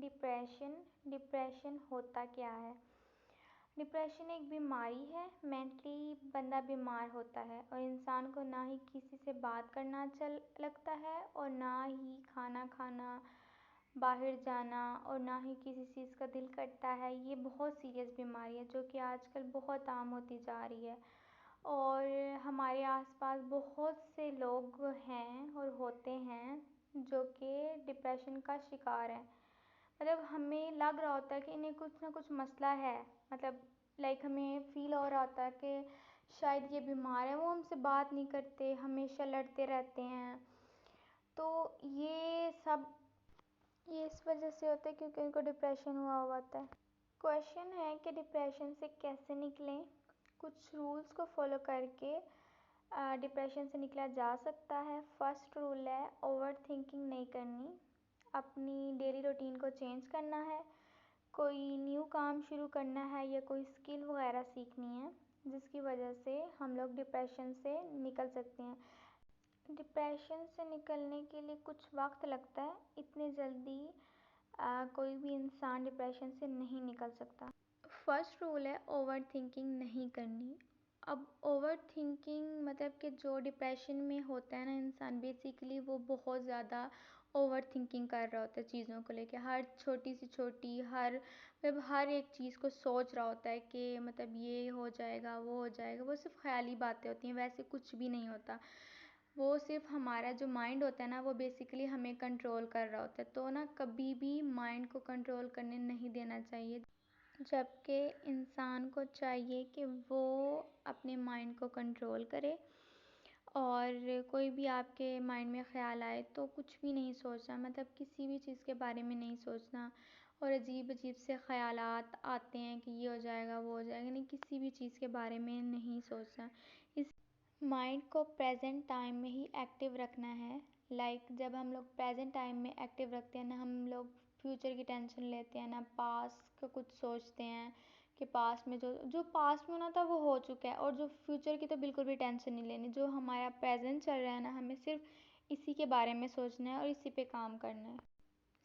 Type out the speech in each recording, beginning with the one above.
Depression ہوتا کیا ہے؟ ڈپریشن ایک بیماری ہے، مینٹلی بندہ بیمار ہوتا ہے اور انسان کو نہ ہی کسی سے بات کرنا اچھا لگتا ہے اور نہ ہی کھانا کھانا، باہر جانا اور نہ ہی کسی چیز کا دل کرتا ہے۔ یہ بہت سیریس بیماری ہے جو کہ آج کل بہت عام ہوتی جا رہی ہے اور ہمارے آس پاس بہت سے لوگ ہیں اور ہوتے ہیں جو کہ ڈپریشن کا شکار ہیں۔ مطلب ہمیں لگ رہا ہوتا ہے کہ انہیں کچھ نہ کچھ مسئلہ ہے، مطلب ہمیں فیل ہو رہا ہوتا ہے کہ شاید یہ بیمار ہے، وہ ہم سے بات نہیں کرتے، ہمیشہ لڑتے رہتے ہیں۔ تو یہ سب اس وجہ سے ہوتا ہے کیونکہ ان کو ڈپریشن ہوا ہوتا ہے۔ کویشچن ہے کہ ڈپریشن سے کیسے نکلیں؟ کچھ رولز کو فالو کر کے ڈپریشن سے نکلا جا سکتا ہے۔ فرسٹ رول ہے اوور تھنکنگ نہیں کرنی، اپنی ڈیلی روٹین کو چینج کرنا ہے، کوئی نیو کام شروع کرنا ہے یا کوئی اسکل وغیرہ سیکھنی ہے جس کی وجہ سے ہم لوگ ڈپریشن سے نکل سکتے ہیں۔ ڈپریشن سے نکلنے کے لیے کچھ وقت لگتا ہے، اتنے جلدی کوئی بھی انسان ڈپریشن سے نہیں نکل سکتا۔ فرسٹ رول ہے اوور تھنکنگ نہیں کرنی۔ اب اوور تھنکنگ مطلب کہ جو ڈپریشن میں ہوتا ہے نا انسان، بیسیکلی وہ بہت زیادہ اوور تھنکنگ کر رہا ہوتا ہے چیزوں کو لے کے، ہر چھوٹی سی چھوٹی ہر ایک چیز کو سوچ رہا ہوتا ہے کہ مطلب یہ ہو جائے گا وہ ہو جائے گا۔ وہ صرف خیالی باتیں ہوتی ہیں، ویسے کچھ بھی نہیں ہوتا۔ وہ صرف ہمارا جو مائنڈ ہوتا ہے نا وہ بیسیکلی ہمیں کنٹرول کر رہا ہوتا ہے، تو نا کبھی بھی مائنڈ کو کنٹرول کرنے نہیں دینا چاہیے، جبکہ انسان کو چاہیے کہ وہ اپنے مائنڈ کو کنٹرول کرے اور کوئی بھی آپ کے مائنڈ میں خیال آئے تو کچھ بھی نہیں سوچنا، مطلب کسی بھی چیز کے بارے میں نہیں سوچنا۔ اور عجیب سے خیالات آتے ہیں کہ یہ ہو جائے گا وہ ہو جائے گا، نہیں، کسی بھی چیز کے بارے میں نہیں سوچنا۔ اس مائنڈ کو پریزنٹ ٹائم میں ہی ایکٹیو رکھنا ہے۔ جب ہم لوگ پریزنٹ ٹائم میں ایکٹیو رکھتے ہیں نا، ہم لوگ فیوچر کی ٹینشن لیتے ہیں نا، پاسٹ کا کچھ سوچتے ہیں کہ پاسٹ میں جو پاسٹ میں ہونا تھا وہ ہو چکا ہے، اور جو فیوچر کی تو بالکل بھی ٹینشن نہیں لینی۔ جو ہمارا پریزنٹ چل رہا ہے نا، ہمیں صرف اسی کے بارے میں سوچنا ہے اور اسی پہ کام کرنا ہے۔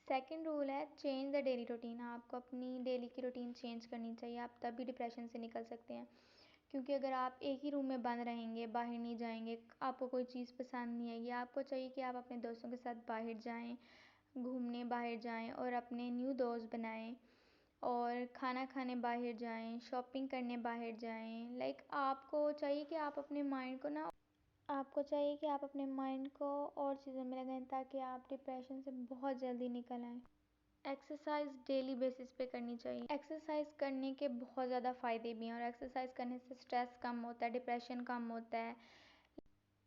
سیکنڈ رول ہے چینج دا ڈیلی روٹین۔ آپ کو اپنی ڈیلی کی روٹین چینج کرنی چاہیے، آپ تب بھی ڈپریشن سے نکل سکتے ہیں، کیونکہ اگر آپ ایک ہی روم میں بند رہیں گے، باہر نہیں جائیں گے، آپ کو کوئی چیز پسند نہیں آئے گی، آپ کو چاہیے کہ آپ اپنے دوستوں کے ساتھ باہر جائیں، گھومنے باہر جائیں اور اپنے نیو دوست بنائیں اور کھانا کھانے باہر جائیں، شاپنگ کرنے باہر جائیں۔ آپ کو چاہیے کہ آپ اپنے مائنڈ کو اور چیزوں میں لگائیں تاکہ آپ ڈپریشن سے بہت جلدی نکل آئیں۔ ایکسرسائز ڈیلی بیسس پہ کرنی چاہیے۔ ایکسرسائز کرنے کے بہت زیادہ فائدے بھی ہیں اور ایکسرسائز کرنے سے سٹریس کم ہوتا ہے، ڈپریشن کم ہوتا ہے۔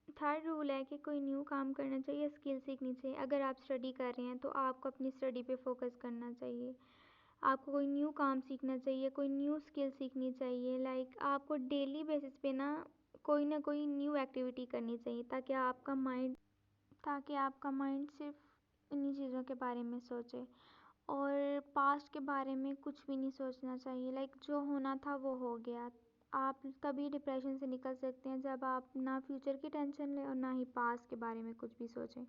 تھرڈ رول ہے کہ کوئی نیو کام کرنا چاہیے، اسکل سیکھنی چاہیے۔ اگر آپ اسٹڈی کر رہے ہیں تو آپ کو اپنی اسٹڈی پہ فوکس کرنا چاہیے، آپ کو کوئی نیو کام سیکھنا چاہیے، کوئی نیو اسکل سیکھنی چاہیے۔ آپ کو ڈیلی بیسس پہ نا کوئی نہ کوئی نیو ایکٹیویٹی کرنی چاہیے تاکہ آپ کا مائنڈ صرف انہی چیزوں کے بارے میں سوچے اور پاسٹ کے بارے میں کچھ بھی نہیں سوچنا چاہیے۔ جو ہونا تھا وہ ہو گیا۔ آپ تبھی ڈپریشن سے نکل سکتے ہیں جب آپ نہ فیوچر کی ٹینشن لیں اور نہ ہی پاسٹ کے بارے میں کچھ بھی سوچیں۔